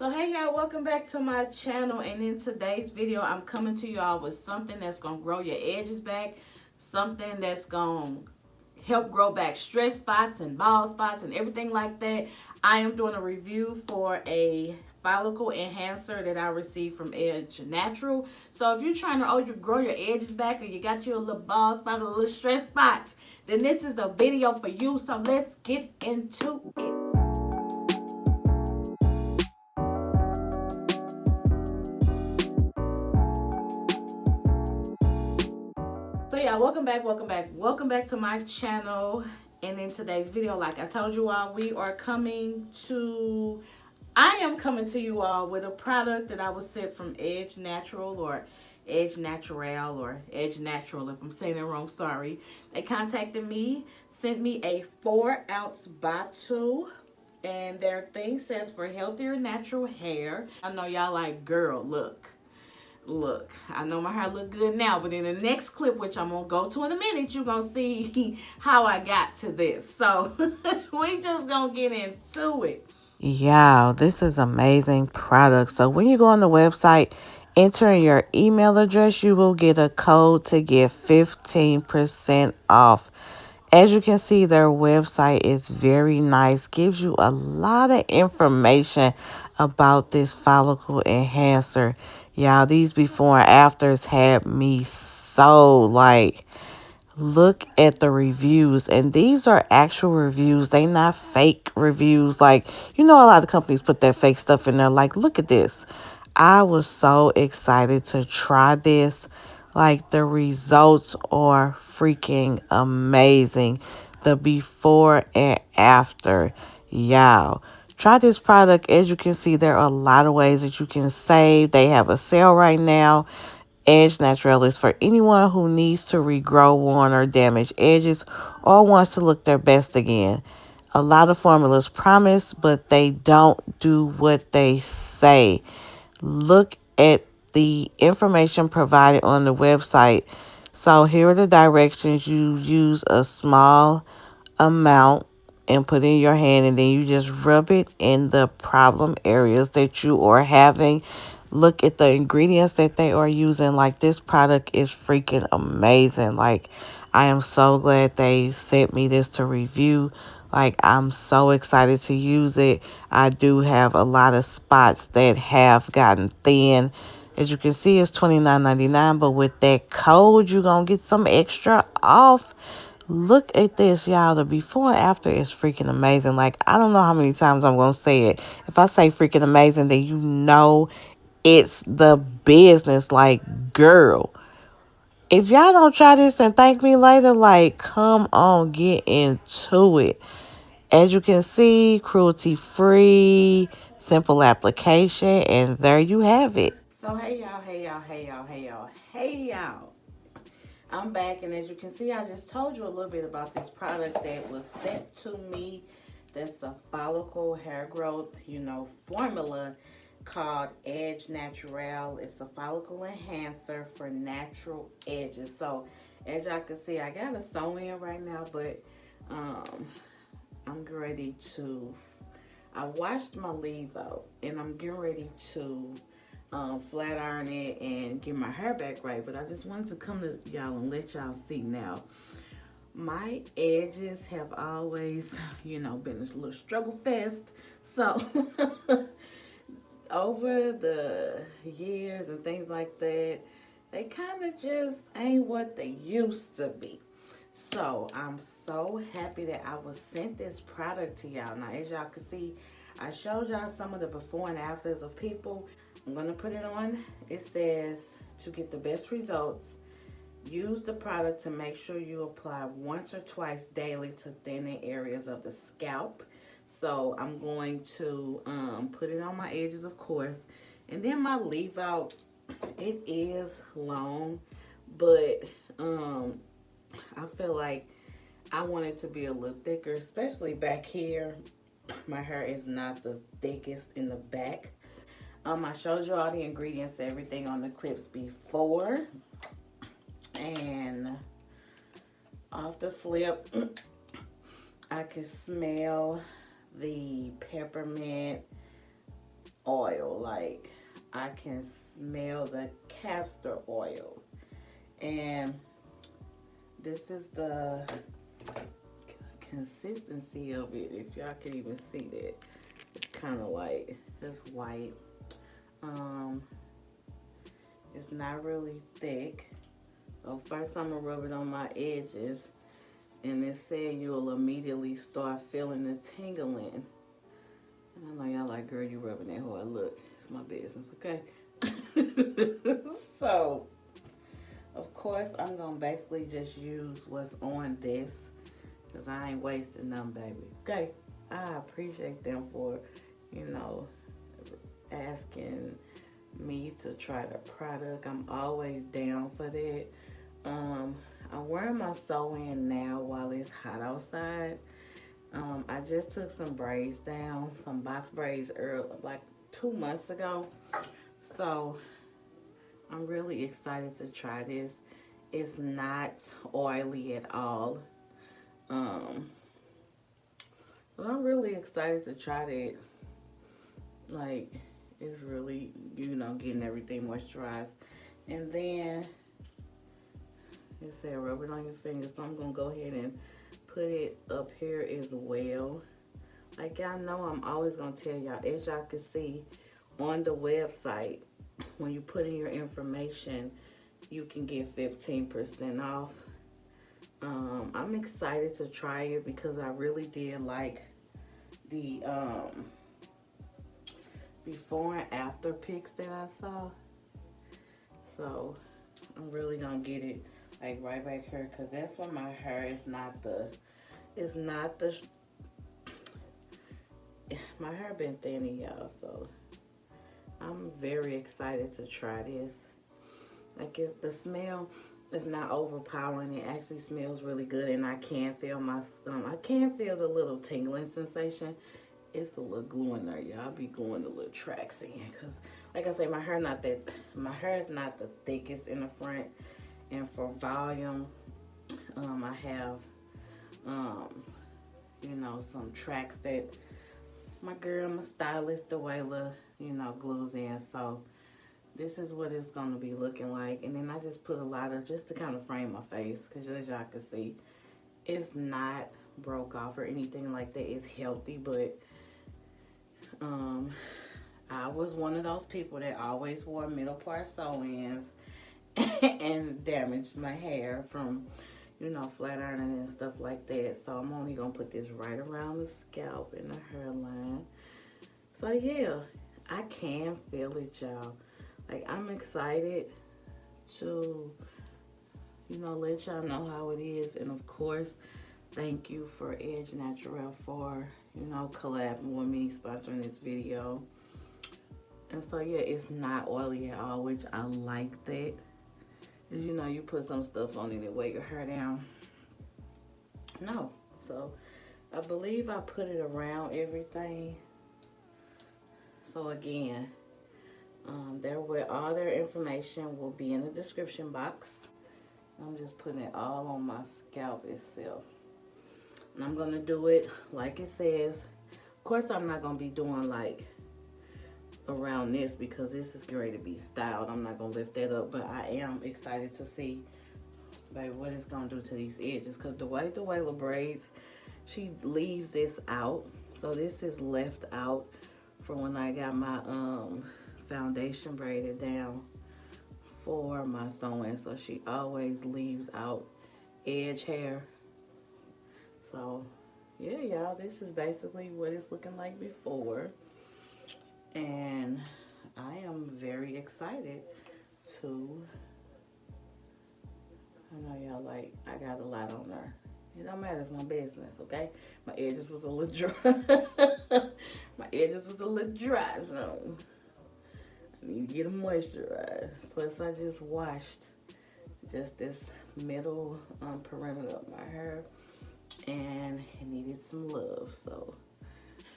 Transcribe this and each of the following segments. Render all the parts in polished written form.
So hey y'all, welcome back to my channel, and in today's video I'm coming to y'all with something that's going to grow your edges back, something that's going to help grow back stress spots and bald spots and everything like that. I am doing a review for a follicle enhancer that I received from Edge Natural. So if you're trying to you grow your edges back, or you got your little bald spot or little stress spots, then this is the video for you. So let's get into it. So yeah, welcome back to my channel. And in today's video, like I told you all, I am coming to you all with a product that I was sent from Edge Natural, or Edge Naturale, or Edge Natural. If I'm saying it wrong, sorry. They contacted me, sent me a 4-ounce bottle, and their thing says for healthier natural hair. I know y'all like, girl, look, I know my hair look good now, but in the next clip, which I'm gonna go to in a minute, you're gonna see how I got to this. So we just gonna get into it. Yeah, this is amazing product. So when you go on the website, enter in your email address, you will get a code to get 15% off. As you can see, their website is very nice, gives you a lot of information about this follicle enhancer. Y'all, these before and afters had me so like, look at the reviews, and these are actual reviews. They not fake reviews. Like, a lot of companies put that fake stuff in there. Like, look at this. I was so excited to try this. Like, the results are freaking amazing. The before and after. Y'all, try this product. As you can see, there are a lot of ways that you can save. They have a sale right now. Edge Naturale is for anyone who needs to regrow worn or damaged edges or wants to look their best again. A lot of formulas promise, but they don't do what they say. Look at the information provided on the website. So here are the directions. You use a small amount and put in your hand, and then you just rub it in the problem areas that you are having. Look at the ingredients that they are using. Like, this product is freaking amazing. Like, I am so glad they sent me this to review. Like, I'm so excited to use it. I do have a lot of spots that have gotten thin. As you can see, it's $29.99, but with that code, you're going to get some extra off. Look at this, y'all. The before and after is freaking amazing. Like, I don't know how many times I'm going to say it. If I say freaking amazing, then it's the business. Like, girl, if y'all don't try this and thank me later, like, come on, get into it. As you can see, cruelty free, simple application, and there you have it. So hey y'all. I'm back, and as you can see, I just told you a little bit about this product that was sent to me. That's a follicle hair growth, formula called Edge Naturale. It's a follicle enhancer for natural edges. So, as y'all can see, I got a sew in right now, but I'm getting ready to. I washed my leave out, and I'm getting ready to flat iron it and get my hair back right. But I just wanted to come to y'all and let y'all see now. My edges have always, been a little struggle fest. So over the years and things like that, they kind of just ain't what they used to be. So I'm so happy that I was sent this product to y'all. Now, as y'all can see, I showed y'all some of the before and afters of people. I'm gonna put it on. It says, to get the best results, use the product to make sure you apply once or twice daily to thinning areas of the scalp. So I'm going to put it on my edges, of course, and then my leave out. It is long, but I feel like I want it to be a little thicker, especially back here. My hair is not the thickest in the back. I showed you all the ingredients, everything on the clips before. And off the flip, I can smell the peppermint oil. Like, I can smell the castor oil. And this is the consistency of it, if y'all can even see that. It's kind of like, it's white. It's not really thick. So first I'm gonna rub it on my edges, and it said you'll immediately start feeling the tingling. And I know y'all like, girl, you rubbing that hard. Look, it's my business, okay? So, of course, I'm gonna basically just use what's on this, because I ain't wasting them, baby. Okay? I appreciate them for, you know, asking me to try the product. I'm always down for that. I'm wearing my sew-in now while it's hot outside. I just took some braids down, some box braids like 2 months ago. So I'm really excited to try this. It's not oily at all. But I'm really excited to try that. Like, it's really, getting everything moisturized. And then it said rub it on your fingers, so I'm gonna go ahead and put it up here as well. Like, y'all know, I'm always gonna tell y'all, as y'all can see on the website, when you put in your information, you can get 15% off. I'm excited to try it because I really did like the before and after pics that I saw. So I'm really gonna get it like right back here, because that's why my hair is not the, my hair been thinning, y'all. So I'm very excited to try this. Like, the smell is not overpowering. It actually smells really good, and I can feel I can feel the little tingling sensation. It's a little glue in there, y'all. I'll be gluing the little tracks in, because like I say, my hair is not the thickest in the front. And for volume, I have some tracks that my stylist Dwayla, glues in. So this is what it's gonna be looking like. And then I just put a lot of, just to kind of frame my face, because as y'all can see, it's not broke off or anything like that. It's healthy, but I was one of those people that always wore middle part sew-ins and damaged my hair from, flat ironing and stuff like that. So I'm only gonna put this right around the scalp and the hairline. So yeah, I can feel it, y'all. Like, I'm excited to, let y'all know how it is. And of course, thank you for Edge Naturale for, collabing with me, sponsoring this video. And so yeah, it's not oily at all, which I like that. Because you put some stuff on it and weigh your hair down. No. So I believe I put it around everything. So again, all their information will be in the description box. I'm just putting it all on my scalp itself. And I'm going to do it like it says. Of course, I'm not going to be doing like around this, because this is ready to be styled. I'm not going to lift that up, but I am excited to see, baby, what it's going to do to these edges. Because the way Dwayla braids, she leaves this out. So this is left out for when I got my foundation braided down for my sewing. So she always leaves out edge hair. So yeah, y'all, this is basically what it's looking like before. And I am very excited to, I know y'all like, I got a lot on there. It don't matter, it's my business, okay? My edges was a little dry. My edges was a little dry, so I need to get them moisturized. Plus, I just washed just this middle perimeter of my hair, and it needed some love.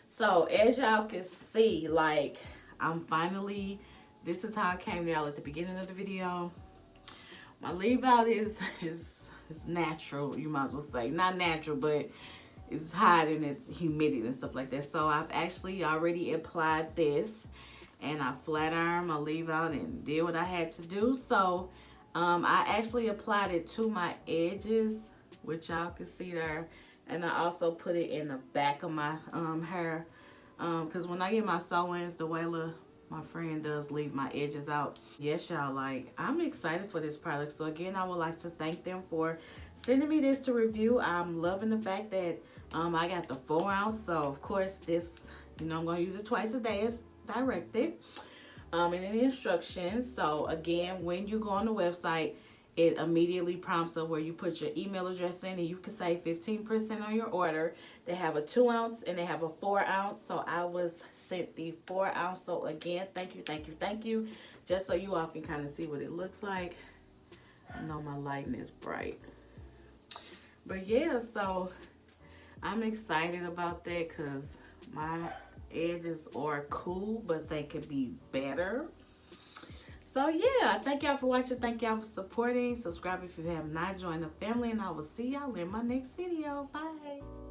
So as y'all can see, like, I'm finally, this is how I came to y'all at the beginning of the video. My leave out is natural, you might as well say. Not natural, but it's hot and it's humidity and stuff like that. So I've actually already applied this. and I flat iron my leave out and did what I had to do. So I actually applied it to my edges, which y'all can see there, and I also put it in the back of my hair, because when I get my sew-ins, the way my friend does leave my edges out. Yes, y'all, like, I'm excited for this product. So again, I would like to thank them for sending me this to review. I'm loving the fact that I got the 4 ounce. So of course this, I'm going to use it twice a day as directed in the instructions. So again, when you go on the website, it immediately prompts up where you put your email address in, and you can save 15% on your order. They have a 2 ounce and they have a 4 ounce. So I was sent the 4 ounce. So again, thank you, thank you, thank you. Just so you all can kind of see what it looks like. I know my lighting is bright. But yeah, so I'm excited about that because my edges are cool, but they could be better. So yeah, thank y'all for watching. Thank y'all for supporting. Subscribe if you have not joined the family, and I will see y'all in my next video. Bye.